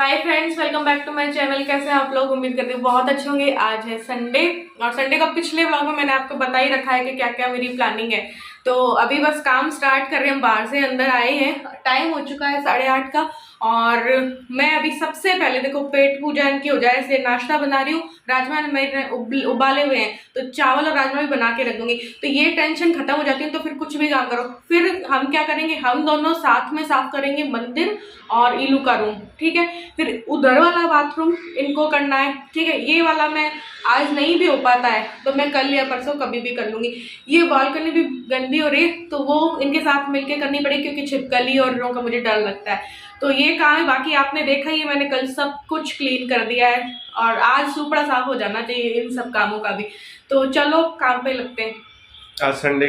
Hi friends, welcome back to my channel. कैसे हैं आप लोग? उम्मीद करती हूँ बहुत अच्छे होंगे। आज है संडे और संडे का पिछले व्लॉग में मैंने आपको बता ही रखा है कि क्या क्या मेरी प्लानिंग है। तो अभी बस काम स्टार्ट कर रहे हैं, बाहर से अंदर आए हैं। टाइम हो चुका है 8:30 का और मैं अभी सबसे पहले देखो पेट पूजा इनकी हो जाए इसलिए नाश्ता बना रही हूँ। राजमा मेरे उबाले हुए हैं तो चावल और राजमा भी बना के रख दूंगी, तो ये टेंशन खत्म हो जाती है। तो फिर कुछ भी काम करो, फिर हम क्या करेंगे, हम दोनों साथ में साफ करेंगे मंदिर और इलू का रूम, ठीक है। फिर उधर वाला बाथरूम इनको करना है, ठीक है। ये वाला मैं आज नहीं भी हो पाता है तो मैं कल या परसों कभी भी कर लूंगी। ये बालकनी भी गंदी हो रही है तो वो इनके साथ मिलके करनी पड़ेगी क्योंकि छिपकली और लोगों का मुझे डर लगता है। तो ये काम है, बाकी आपने देखा ही मैंने कल सब कुछ क्लीन कर दिया है और आज सुपड़ा साफ हो जाना चाहिए इन सब कामों का भी। तो चलो काम पे लगते हैं। आज संडे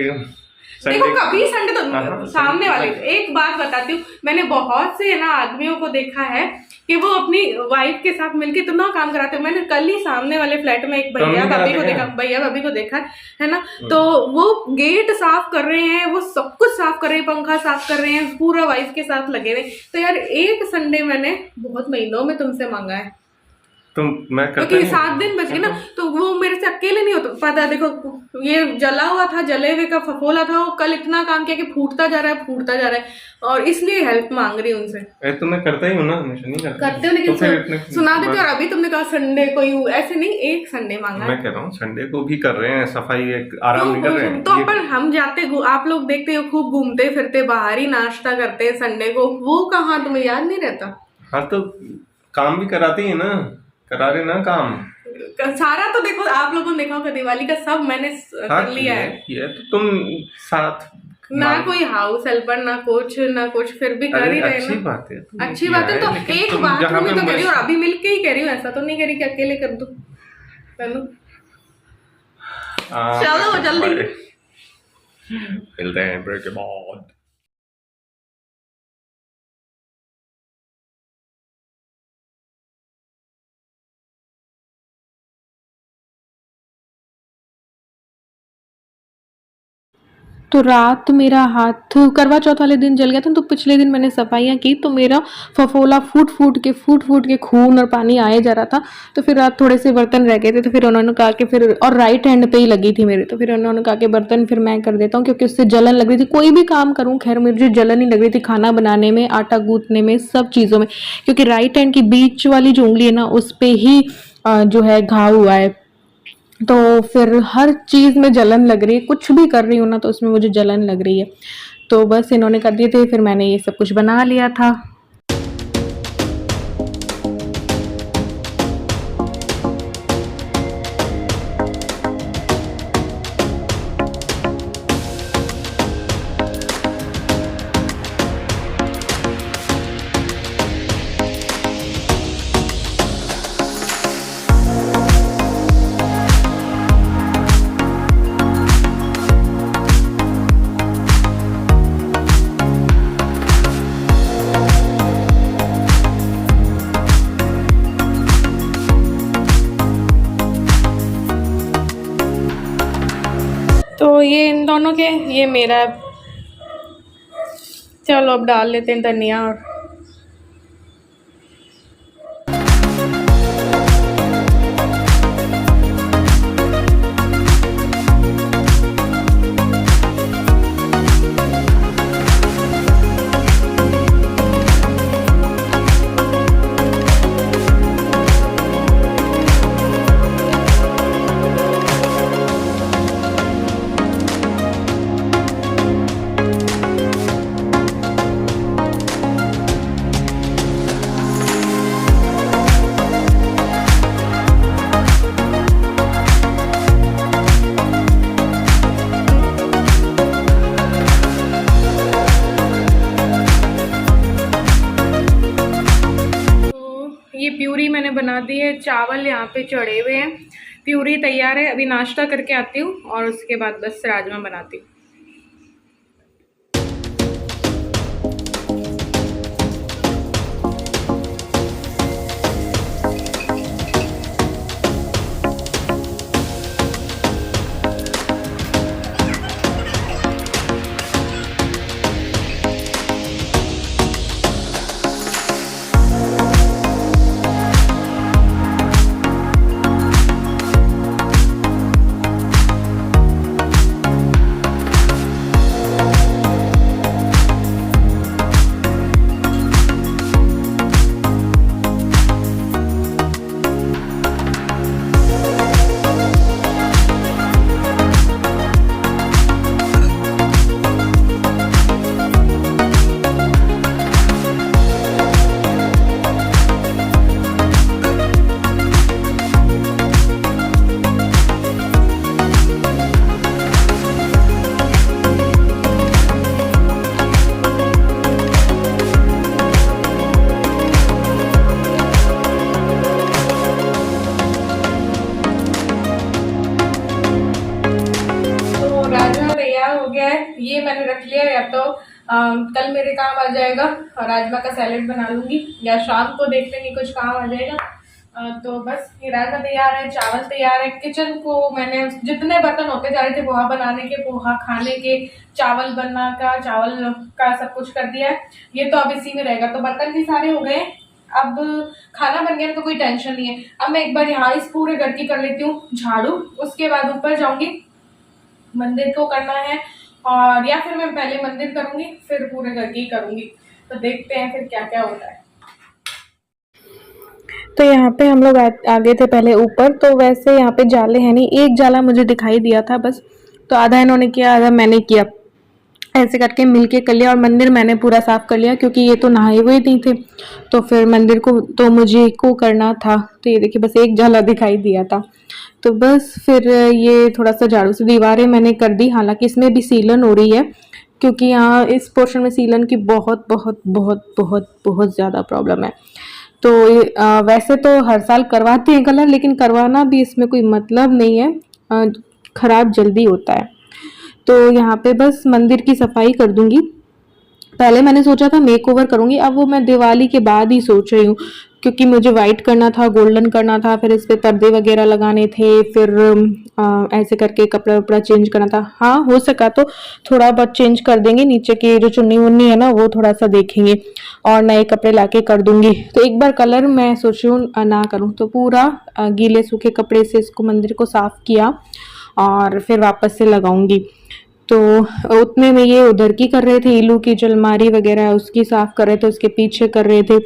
देखो कभी संडे तो सामने वाले, एक बात बताती हूँ, मैंने बहुत से ना आदमियों को देखा है कि वो अपनी वाइफ के साथ मिलके इतना काम कराते हैं। मैंने कल ही सामने वाले फ्लैट में एक भैया भाभी को देखा है ना, तो वो गेट साफ कर रहे हैं, वो सब कुछ साफ कर रहे हैं, पंखा साफ कर रहे हैं, पूरा वाइफ के साथ लगे हुए। तो यार एक संडे मैंने बहुत महीनों में तुमसे मांगा है मैं क्योंकि 7 दिन बच गए ना, तो वो मेरे से अकेले नहीं होता। पता देखो ये जला हुआ था, जले हुए का फफोला था, वो कल इतना काम किया कि फूटता जा रहा है और इसलिए हेल्प मांग रही हूँ उनसे। तो मैं करता ही हूँ ना, हमेशा नहीं करते हो लेकिन तो सुना देते हो। और अभी तुमने कहा संडे को ही, ऐसे नहीं, एक संडे मांगा। मैं कह रहा हूँ संडे को भी कर रहे हैं सफाई, एक आराम नहीं कर रहे हैं। तो अपन हम जाते, आप लोग देखते हो खूब घूमते फिरते बाहर ही नाश्ता करते हैं संडे को, वो कहाँ तुम्हें याद नहीं रहता? हाँ तो काम भी कराते हैं ना, करा रहे ना काम सारा। तो देखो आप लोगों ने देखा होगा दिवाली का सब मैंने कर लिया है। तो तुम साथ ना कोई हाउस हेल्पर ना कुछ फिर भी कर ही रहे हैं। अच्छी बात है, अच्छी बात है। तो एक बाथरूम में तो कह रही हूँ, अभी मिलके ही कह रही हूँ, ऐसा तो नहीं कह रही कि अकेले कर दूं। चलो जल्दी मिलते हैं ब्रेक के बाद। तो रात मेरा हाथ करवा चौथ वाले दिन जल गया था। तो पिछले दिन मैंने सफाइयाँ की तो मेरा फफोला फूट फूट के खून और पानी आए जा रहा था। तो फिर रात थोड़े से बर्तन रह गए थे, तो फिर उन्होंने कहा कि फिर, और राइट हैंड पे ही लगी थी मेरे, तो फिर उन्होंने कहा कि बर्तन फिर मैं कर देता हूँ क्योंकि उससे जलन लग रही थी। कोई भी काम करूँ खैर मुझे जलन ही लग रही थी, खाना बनाने में, आटा गूंथने में, सब चीज़ों में, क्योंकि राइट हैंड की बीच वाली जो उंगली है ना उस पर ही जो है घाव हुआ है। तो फिर हर चीज़ में जलन लग रही है, कुछ भी कर रही हूँ ना तो उसमें मुझे जलन लग रही है। तो बस इन्होंने कर दिए थे, फिर मैंने ये सब कुछ बना लिया था। तो ये इन दोनों के, ये मेरा। चलो अब डाल लेते हैं धनिया। और ये प्यूरी मैंने बना दी है, चावल यहाँ पे चढ़े हुए हैं, प्यूरी तैयार है। अभी नाश्ता करके आती हूँ और उसके बाद बस राजमा बनाती हूँ। मैंने रख लिया, या तो कल मेरे काम आ जाएगा और राजमा का सैलेड बना लूँगी, या शाम को देख लेंगे कुछ काम आ जाएगा। तो बस ये राजमा तैयार है, चावल तैयार है। किचन को मैंने जितने बर्तन होते जा रहे थे पोहा बनाने के, पोहा खाने के, चावल बनना का, चावल का सब कुछ कर दिया है। ये तो अब इसी में रहेगा। तो बर्तन भी सारे हो गए, अब खाना बन गया तो कोई टेंशन नहीं है। अब मैं एक बार यहाँ इस पूरे घर की कर लेती हूँ झाड़ू, उसके बाद ऊपर जाऊंगी, मंदिर को करना है, और या फिर मैं पहले मंदिर करूंगी फिर पूरे घर की करूंगी। तो देखते हैं फिर क्या क्या होता है। तो यहाँ पे हम लोग आ गए थे पहले ऊपर। तो वैसे यहाँ पे जाले हैं नहीं, एक जाला मुझे दिखाई दिया था बस, तो आधा इन्होंने किया आधा मैंने किया, ऐसे करके मिलके कर लिया। और मंदिर मैंने पूरा साफ कर लिया क्योंकि ये तो नहाए हुए नहीं थे, तो फिर मंदिर को तो मुझे को करना था। तो ये देखिए बस एक जाला दिखाई दिया था। तो बस फिर ये थोड़ा सा झाड़ू से दीवारें मैंने कर दी, हालांकि इसमें भी सीलन हो रही है क्योंकि यहाँ इस पोर्शन में सीलन की बहुत बहुत बहुत बहुत बहुत ज़्यादा प्रॉब्लम है। तो वैसे तो हर साल करवाते हैं कलर, लेकिन करवाना भी इसमें कोई मतलब नहीं है, ख़राब जल्दी होता है। तो यहाँ पे बस मंदिर की सफाई कर दूंगी। पहले मैंने सोचा था मेकओवर करूंगी, अब वो मैं दिवाली के बाद ही सोच रही हूँ क्योंकि मुझे वाइट करना था, गोल्डन करना था, फिर इस पे पर्दे वगैरह लगाने थे, फिर ऐसे करके कपड़ा वपड़ा चेंज करना था। हाँ हो सका तो थोड़ा बहुत चेंज कर देंगे, नीचे की जो चुन्नी उन्नी है ना वो थोड़ा सा देखेंगे और नए कपड़े लाके कर दूंगी। तो एक बार कलर मैं सोच रही हूँ ना करूँ, तो पूरा गीले सूखे कपड़े से इसको मंदिर को साफ किया और फिर वापस से लगाऊंगी। तो उतने में ये उधर की कर रहे थे, इलू की जो अलमारी वगैरह है उसकी साफ कर रहे थे, उसके पीछे कर रहे थे,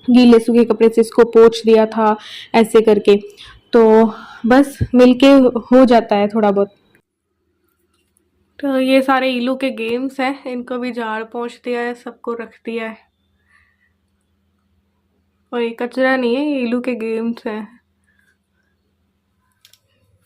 गीले सूखे कपड़े से इसको पोंछ दिया था ऐसे करके। तो बस मिलके हो जाता है थोड़ा बहुत। तो ये सारे इलू के गेम्स हैं, इनको भी झाड़ पोंछ दिया है, सबको रख दिया है। और ये कचरा नहीं है, ये इलू के गेम्स हैं।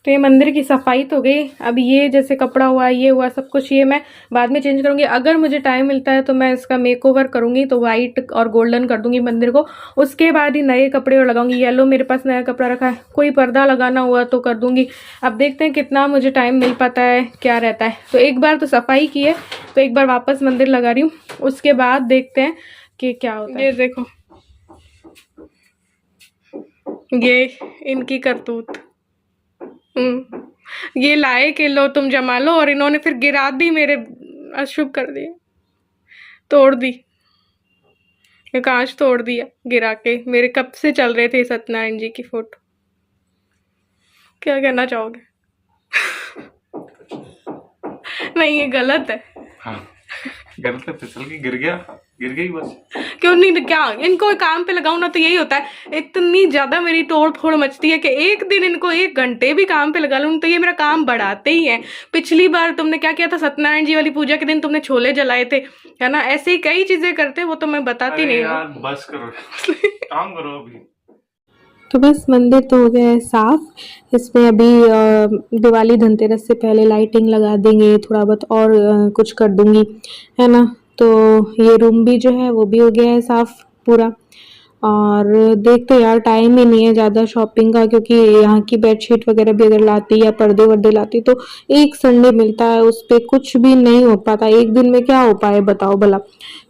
तो ये मंदिर की सफाई तो गई। अब ये जैसे कपड़ा हुआ, ये हुआ, सब कुछ ये मैं बाद में चेंज करूँगी। अगर मुझे टाइम मिलता है तो मैं इसका मेकओवर करूँगी, तो वाइट और गोल्डन कर दूँगी मंदिर को। उसके बाद ही नए कपड़े और लगाऊंगी। येलो मेरे पास नया कपड़ा रखा है, कोई पर्दा लगाना हुआ तो कर दूँगी। अब देखते हैं कितना मुझे टाइम मिल पाता है, क्या रहता है। तो एक बार तो सफाई की है, तो एक बार वापस मंदिर लगा रही हूँ, उसके बाद देखते हैं कि क्या होता है। ये देखो, ये इनकी करतूत। ये लाए कि लो तुम जमा लो, और इन्होंने फिर गिरा दी, मेरे अशुभ कर दिए, तोड़ दी, ये कांच तोड़ दिया गिरा के। मेरे कब से चल रहे थे सत्यनारायण जी की फोटो। क्या कहना चाहोगे? नहीं ये गलत है। हाँ गलत है, फिसल के गिर गई बस। क्यों नहीं, क्या इनको काम पे लगाऊं ना तो यही होता है। इतनी ज्यादा मेरी तोड़ फोड़ मचती है कि एक दिन इनको 1 घंटे भी काम पे लगा लूं तो ये मेरा काम बढ़ाते ही हैं। पिछली बार तुमने क्या किया था, सत्यनारायण जी वाली पूजा के दिन तुमने छोले जलाए थे, है ना। ऐसे ही कई चीजें करते, वो तो मैं बताती नहीं यार बस करो काम करो अभी। तो बस मंदिर तो हो गया है साफ। इसमें अभी दिवाली धनतेरस से पहले लाइटिंग लगा देंगे, थोड़ा बहुत और कुछ कर दूंगी, है ना। तो ये रूम भी जो है वो भी हो गया है साफ पूरा। और देखते यार टाइम ही नहीं है ज़्यादा शॉपिंग का, क्योंकि यहाँ की बेडशीट वगैरह भी अगर लाती या पर्दे वर्दे लाती तो एक संडे मिलता है, उस पर कुछ भी नहीं हो पाता। एक दिन में क्या हो पाए बताओ भला।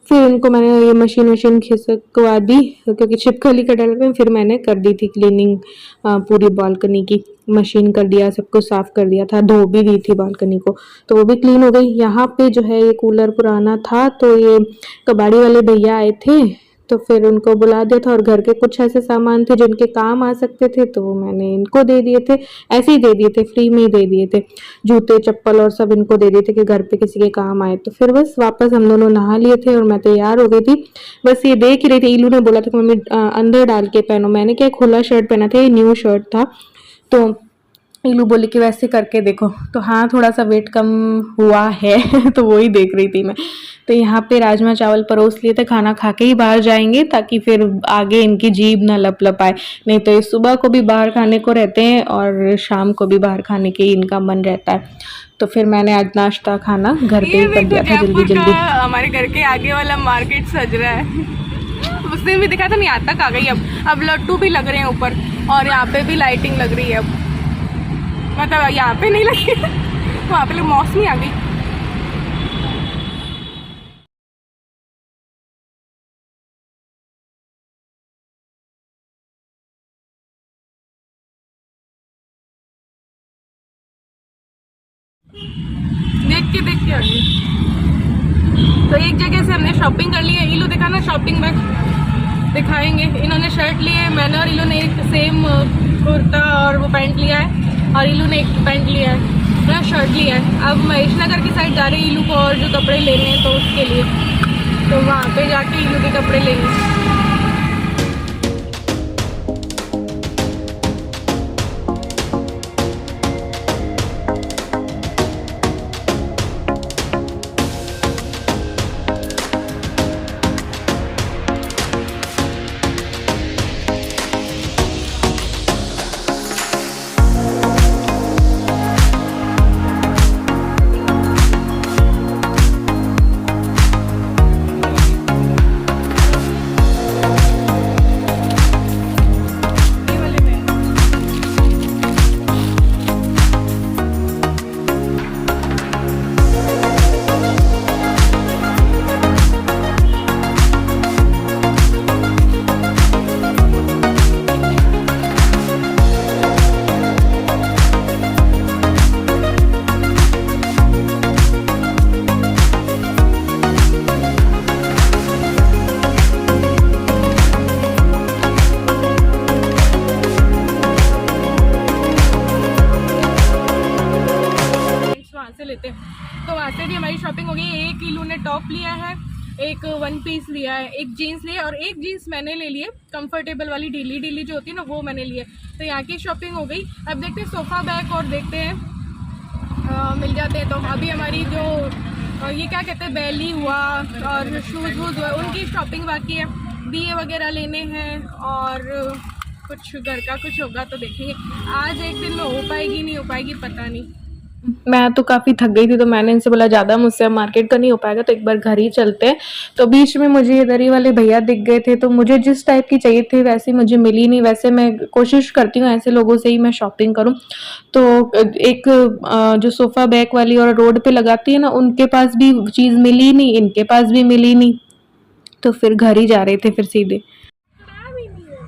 फिर इनको मैंने ये मशीन खिसकवा दी क्योंकि छिपकली का डर लगा। फिर मैंने कर दी थी क्लीनिंग पूरी बालकनी की, मशीन कर दिया, सब कुछ साफ कर दिया था, धो भी दी थी बालकनी को, तो वो भी क्लीन हो गई। यहाँ पे जो है ये कूलर पुराना था, तो ये कबाड़ी वाले भैया आए थे तो फिर उनको बुला दिया था। और घर के कुछ ऐसे सामान थे जिनके काम आ सकते थे, तो वो मैंने इनको दे दिए थे, ऐसे ही दे दिए थे, फ्री में ही दे दिए थे। जूते चप्पल और सब इनको दे दिए थे कि घर पे किसी के काम आए। तो फिर बस वापस हम दोनों नहा लिए थे और मैं तैयार हो गई थी। बस ये देख ही रही थी, इलू ने बोला था कि मम्मी अंदर डाल के पहनो। मैंने क्या खुला शर्ट पहना था, ये न्यू शर्ट था, तो इलू बोली कि वैसे करके देखो। तो हाँ थोड़ा सा वेट कम हुआ है तो वो ही देख रही थी मैं। तो यहाँ पे राजमा चावल परोस लिए थे, खाना खा के ही बाहर जाएंगे ताकि फिर आगे इनकी जीभ ना लप आए। नहीं तो ये सुबह को भी बाहर खाने को रहते हैं और शाम को भी बाहर खाने के इनका मन रहता है। तो फिर मैंने आज नाश्ता खाना घर पे ही कर दिया था जल्दी जल्दी। हमारे घर के आगे वाला मार्केट सज रहा है। उस दिन भी दिखा था, नहीं आज तक आ गई। अब लड्डू भी लग रहे हैं ऊपर, और यहाँ पे भी लाइटिंग लग रही है। अब मतलब यहाँ पे नहीं लगी वहाँ पे मौसमी आ गई। देख के आ गई। तो एक जगह से हमने शॉपिंग कर ली है। इलू दिखा ना शॉपिंग बैग दिखाएंगे। इन्होंने शर्ट लिए है, मैंने और इलू ने एक सेम कुर्ता और वो पैंट लिया है, और इलू ने एक पैंट लिया है, ना शर्ट लिया है। अब महेश नगर की साइड जा रहे हैं इलू को और जो कपड़े लेने हैं तो उसके लिए, तो वहाँ पे जाके इलू के कपड़े लेंगे। लेते हैं। तो वहाँ से भी हमारी शॉपिंग हो गई। एक इलू ने टॉप लिया है, एक वन पीस लिया है, एक जीन्स लिया और एक जीन्स मैंने ले लिए कंफर्टेबल वाली, ढीली ढीली जो होती है ना वो मैंने लिए। तो यहाँ की शॉपिंग हो गई। अब देखते हैं सोफ़ा बैग और देखते हैं मिल जाते हैं। तो अभी हमारी जो ये क्या कहते हैं बैली हुआ और शूज़ वूज हुआ उनकी शॉपिंग बाकी है। दिए वगैरह लेने हैं और कुछ घर का कुछ होगा तो देखेंगे। आज एक दिन में हो पाएगी नहीं हो पाएगी पता नहीं। मैं तो काफ़ी थक गई थी, तो मैंने इनसे बोला ज़्यादा मुझसे मार्केट का नहीं हो पाएगा तो एक बार घर ही चलते हैं। तो बीच में मुझे ये दरी वाले भैया दिख गए थे, तो मुझे जिस टाइप की चाहिए थी वैसी मुझे मिली नहीं। वैसे मैं कोशिश करती हूँ ऐसे लोगों से ही मैं शॉपिंग करूँ। तो एक जो सोफ़ा बैग वाली और रोड पे लगाती है ना, उनके पास भी चीज़ मिली नहीं, इनके पास भी मिली नहीं, तो फिर घर ही जा रहे थे फिर सीधे।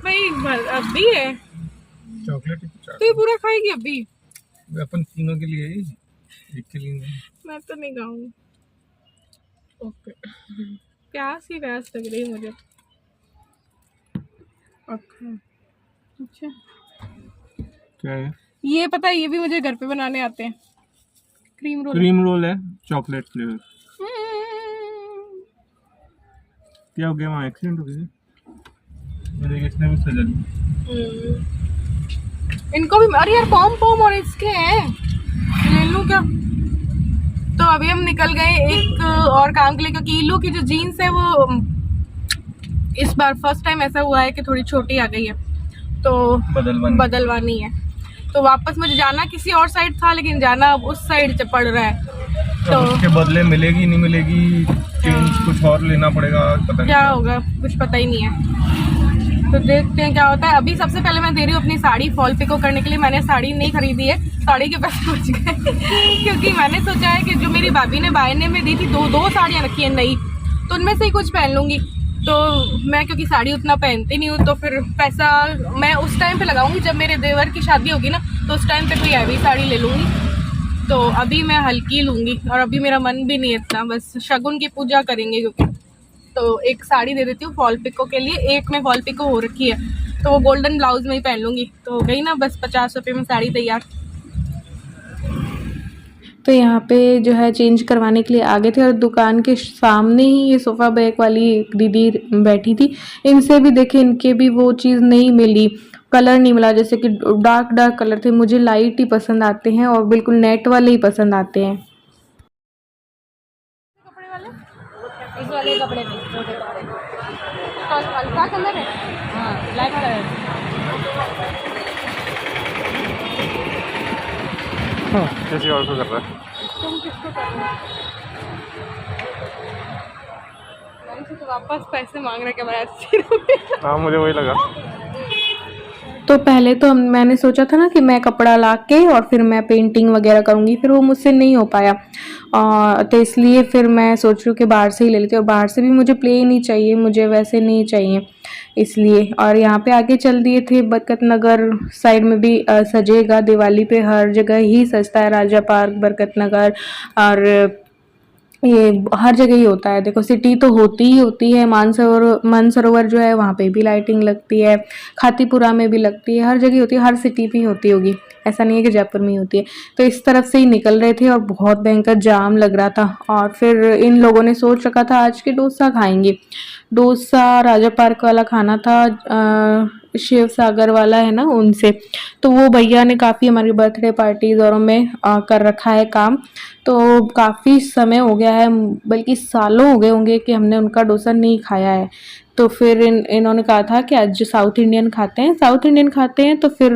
भाई अभी है चॉकलेट तो ये पूरा खाएगी अभी? अपन तीनों के लिए ही, एक के लिए नहीं। मैं तो नहीं खाऊंगी। ओके प्यास ही प्यास लग रही मुझे। ओके अच्छा क्या है ये पता है, ये भी मुझे घर पे बनाने आते हैं। क्रीम रोल है चॉकलेट फ्लेवर। क्या हो गया वहाँ, एक्सीडेंट हो गया? मेरे इसने भी सजा दी। इनको भी अरे यार पॉम पॉम और इसके हैं, ले लूं क्या? तो अभी हम निकल गए एक और काम के लिए, क्योंकि इलू की जो जीन्स है वो इस बार फर्स्ट टाइम ऐसा हुआ है कि थोड़ी छोटी आ गई है, तो बदलवानी है। तो वापस मुझे जाना किसी और साइड था, लेकिन जाना अब उस साइड से पड़ रहा है। तो उसके बदले मिलेगी नहीं मिलेगी, चेंज कुछ और लेना पड़ेगा, पता नहीं क्या होगा कुछ पता ही नहीं है। तो देखते हैं क्या होता है। अभी सबसे पहले मैं दे रही हूँ अपनी साड़ी फॉल पिको करने के लिए। मैंने साड़ी नहीं खरीदी है, साड़ी के पैसे बच गए क्योंकि मैंने सोचा है कि जो मेरी भाभी ने बायने में दी थी दो साड़ियाँ रखी हैं नई, तो उनमें से ही कुछ पहन लूँगी। तो मैं क्योंकि साड़ी उतना पहनती नहीं हूँ, तो फिर पैसा मैं उस टाइम पे लगाऊंगी जब मेरे देवर की शादी होगी ना, तो उस टाइम पे कोई हैवी साड़ी ले लूँगी। तो अभी मैं हल्की लूँगी और अभी मेरा मन भी नहीं है इतना, बस शगुन की पूजा करेंगे क्योंकि। तो एक साड़ी दे देती हूँ फॉल पिको के लिए। एक में फॉल पिको हो रखी है तो वो गोल्डन ब्लाउज में ही पहन लूँगी, तो हो गई ना बस 50 रुपये में साड़ी तैयार। तो यहाँ पे जो है चेंज करवाने के लिए आ गए थे और दुकान के सामने ही ये सोफ़ा बैग वाली एक दीदी बैठी थी। इनसे भी देखे, इनके भी वो चीज़ नहीं मिली, कलर नहीं मिला। जैसे कि डार्क कलर थे, मुझे लाइट ही पसंद आते हैं और बिल्कुल नेट वाले ही पसंद आते हैं। कपड़े वाले इस वाले कपड़े में हल्का कलर है, हाँ ब्लैक कलर है। किसी और को कर रहा है। तुम किसको कर रहे हो? तो वापस पैसे मांग रहे क्या? हाँ मुझे वही लगा। तो पहले तो मैंने सोचा था ना कि मैं कपड़ा ला के और फिर मैं पेंटिंग वगैरह करूँगी, फिर वो मुझसे नहीं हो पाया। तो इसलिए फिर मैं सोच रही हूँ कि बाहर से ही ले लेती हूँ। और बाहर से भी मुझे प्लेन ही चाहिए, मुझे वैसे नहीं चाहिए इसलिए। और यहाँ पे आगे चल दिए थे बरकत नगर साइड में भी सजेगा दिवाली पे, हर जगह ही सजता है, राजा पार्क, बरकत नगर, और ये हर जगह ही होता है। देखो सिटी तो होती ही होती है, मानसरोवर जो है वहाँ पे भी लाइटिंग लगती है, खातीपुरा में भी लगती है, हर जगह होती है, हर सिटी पे ही होती होगी, ऐसा नहीं है कि जयपुर में ही होती है। तो इस तरफ से ही निकल रहे थे और बहुत भयंकर जाम लग रहा था। और फिर इन लोगों ने सोच रखा था आज के डोसा खाएंगे। डोसा राजा पार्क वाला खाना था, शिव सागर वाला है ना उनसे। तो वो भैया ने काफ़ी हमारी बर्थडे पार्टीज औरों में कर रखा है काम। तो काफ़ी समय हो गया है, बल्कि सालों हो गए होंगे कि हमने उनका डोसा नहीं खाया है। तो फिर इन्होंने कहा था कि आज साउथ इंडियन खाते हैं तो फिर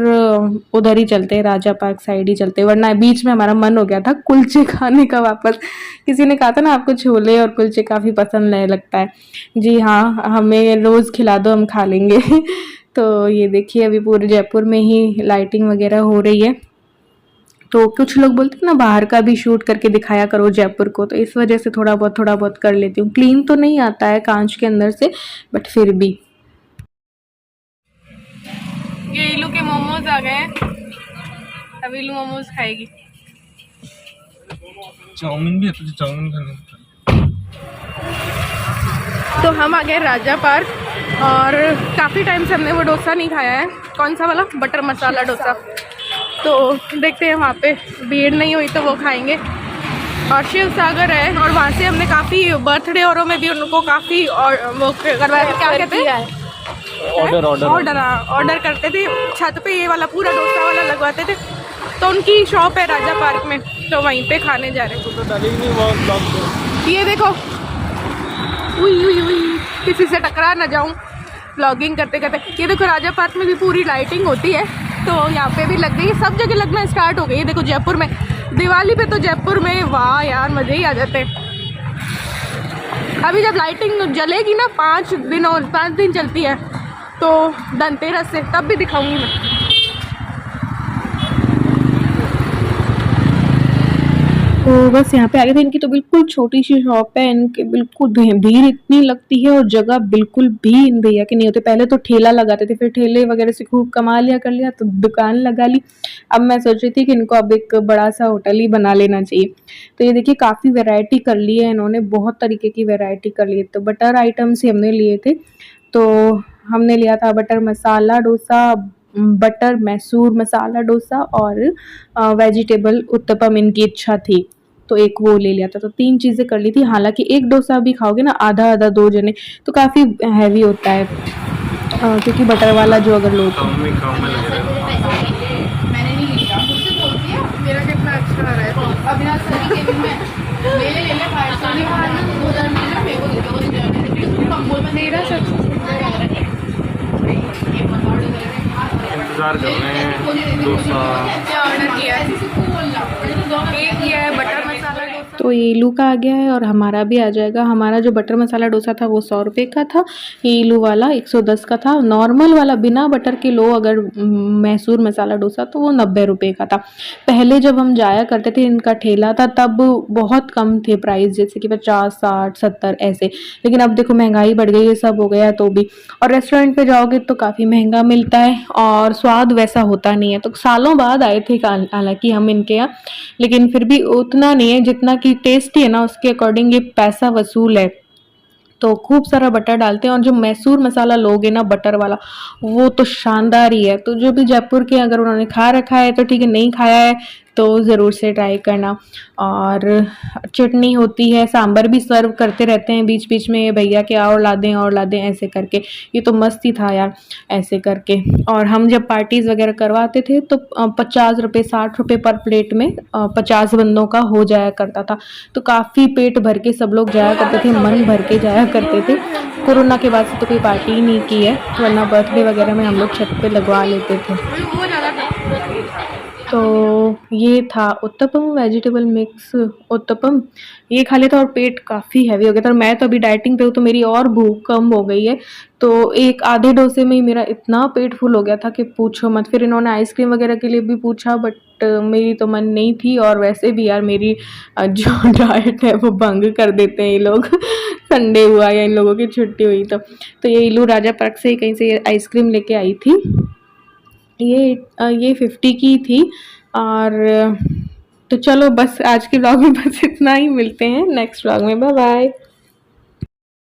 उधर ही चलते हैं, राजा पार्क साइड ही चलते हैं। वरना बीच में हमारा मन हो गया था कुलचे खाने का वापस। किसी ने कहा था ना आपको छोले और कुलचे काफ़ी पसंद लगता है। जी हाँ, हमें रोज़ खिला दो, हम खा लेंगे। तो ये देखिए अभी पूरे जयपुर में ही लाइटिंग वगैरह हो रही है। तो कुछ लोग बोलते हैं ना बाहर का भी शूट करके दिखाया करो जयपुर को, तो इस वजह से थोड़ा बहुत कर लेती हूँ। क्लीन तो नहीं आता है कांच के अंदर से, बट फिर भी। ये इलू के मोमोज आ गए हैं, अब इलू मोमोज खाएगी। चाउमीन भी है, तुझे चाउमीन खाने का? तो हम आ गए राजा पार्क, और काफ़ी टाइम से हमने वो डोसा नहीं खाया है। कौन सा वाला? बटर मसाला डोसा। तो देखते हैं, वहाँ पे भीड़ नहीं हुई तो वो खाएंगे। और शिव सागर है, और वहाँ से हमने काफ़ी बर्थडे औरों में भी उनको काफ़ी वो करवाया, क्या कहते हैं, ऑर्डर करते थे। छत पे ये वाला पूरा डोसा वाला लगवाते थे। तो उनकी शॉप है राजा पार्क में, तो वहीं पे खाने जा रहे हैं। ये देखो, उई किसी से टकरा ना जाऊं व्लॉगिंग करते करते। ये देखो राजा पार्क में भी पूरी लाइटिंग होती है, तो यहाँ पे भी लग गई है, सब जगह लगना स्टार्ट हो गई है। देखो जयपुर में दिवाली पे तो जयपुर में वाह यार मज़े ही आ जाते हैं। अभी जब लाइटिंग जलेगी ना 5 दिन चलती है, तो धनतेरस से, तब भी दिखाऊंगी मैं। तो बस यहाँ पे आ गए थे। इनकी तो बिल्कुल छोटी सी शॉप है, इनके बिल्कुल भीड़ इतनी लगती है और जगह बिल्कुल भी इन भैया की नहीं होती। पहले तो ठेला लगाते थे, फिर ठेले वगैरह से खूब कमा लिया कर लिया तो दुकान लगा ली। अब मैं सोच रही थी कि इनको अब एक बड़ा सा होटल ही बना लेना चाहिए। तो ये देखिए काफ़ी वैरायटी कर ली है इन्होंने, बहुत तरीके की वैरायटी कर ली है। तो बटर आइटम्स ही हमने लिए थे। तो हमने लिया था बटर मसाला डोसा, बटर मैसूर मसाला डोसा और वेजिटेबल उत्तपम इनकी इच्छा थी, तो एक वो ले लिया था। तो 3 चीज़ें कर ली थी। हालांकि एक डोसा भी खाओगे ना आधा 2 जने तो काफ़ी हैवी होता है, क्योंकि बटर वाला जो अगर लो तो मैंने नहीं लिया, मुझसे बोलती है मेरा कितना अच्छा आ रहा है। अविनाश सर के में ले ले 2000 में मेरे को दे मेरा सब इंतजार कर रहे हैं डोसा। क्या ऑर्डर किया है? एक किया है बटर मसाला डोसा। तो ये इलू का आ गया है और हमारा भी आ जाएगा। हमारा जो बटर मसाला डोसा था वो 100 रुपये का था, ये इलू वाला 110 का था। नॉर्मल वाला बिना बटर के लो अगर मैसूर मसाला डोसा तो वो 90 रुपये का था। पहले जब हम जाया करते थे, इनका ठेला था, तब बहुत कम थे प्राइस, जैसे कि 50, 60, 70 ऐसे। लेकिन अब देखो महंगाई बढ़ गई है, सब हो गया तो भी। और रेस्टोरेंट पे जाओगे तो काफ़ी महंगा मिलता है और स्वाद वैसा होता नहीं है। तो सालों बाद आए थे हालांकि हम इनके यहाँ, लेकिन फिर भी उतना नहीं है जितना कि टेस्टी है ना, उसके अकॉर्डिंग ये पैसा वसूल है। तो खूब सारा बटर डालते हैं, और जो मैसूर मसाला लोगे ना बटर वाला, वो तो शानदार ही है। तो जो भी जयपुर के अगर उन्होंने खा रखा है तो ठीक है, नहीं खाया है तो ज़रूर से ट्राई करना। और चटनी होती है, सांभर भी सर्व करते रहते हैं बीच बीच में भैया के, और ला दें ऐसे करके। ये तो मस्त ही था यार ऐसे करके। और हम जब पार्टीज़ वगैरह करवाते थे तो 50 रुपये 60 रुपये पर प्लेट में 50 बंदों का हो जाया करता था। तो काफ़ी पेट भर के सब लोग जाया करते थे, मन भर के जाया करते थे। कोरोना के बाद से तो कोई पार्टी ही नहीं की है, वरना बर्थडे वगैरह में हम लोग छत पे लगवा लेते थे। वो ज़्यादा तो ये था उत्तपम, वेजिटेबल मिक्स उत्तपम। ये खा लिया था और पेट काफ़ी हैवी हो गया था और मैं तो अभी डाइटिंग पे हूँ तो मेरी और भूख कम हो गई है। तो एक आधे डोसे में ही मेरा इतना पेट फुल हो गया था कि पूछो मत। फिर इन्होंने आइसक्रीम वगैरह के लिए भी पूछा बट मेरी तो मन नहीं थी। और वैसे भी यार मेरी जो डाइट है वो भंग कर देते हैं ये लोग संडे हुआ या इन लोगों की छुट्टी हुई तो ये इलू राजा पार्क से कहीं से आइसक्रीम लेके आई थी। ये 50 की थी। और तो चलो बस आज के व्लॉग में बस इतना ही, मिलते हैं नेक्स्ट व्लॉग में, बाय बाय।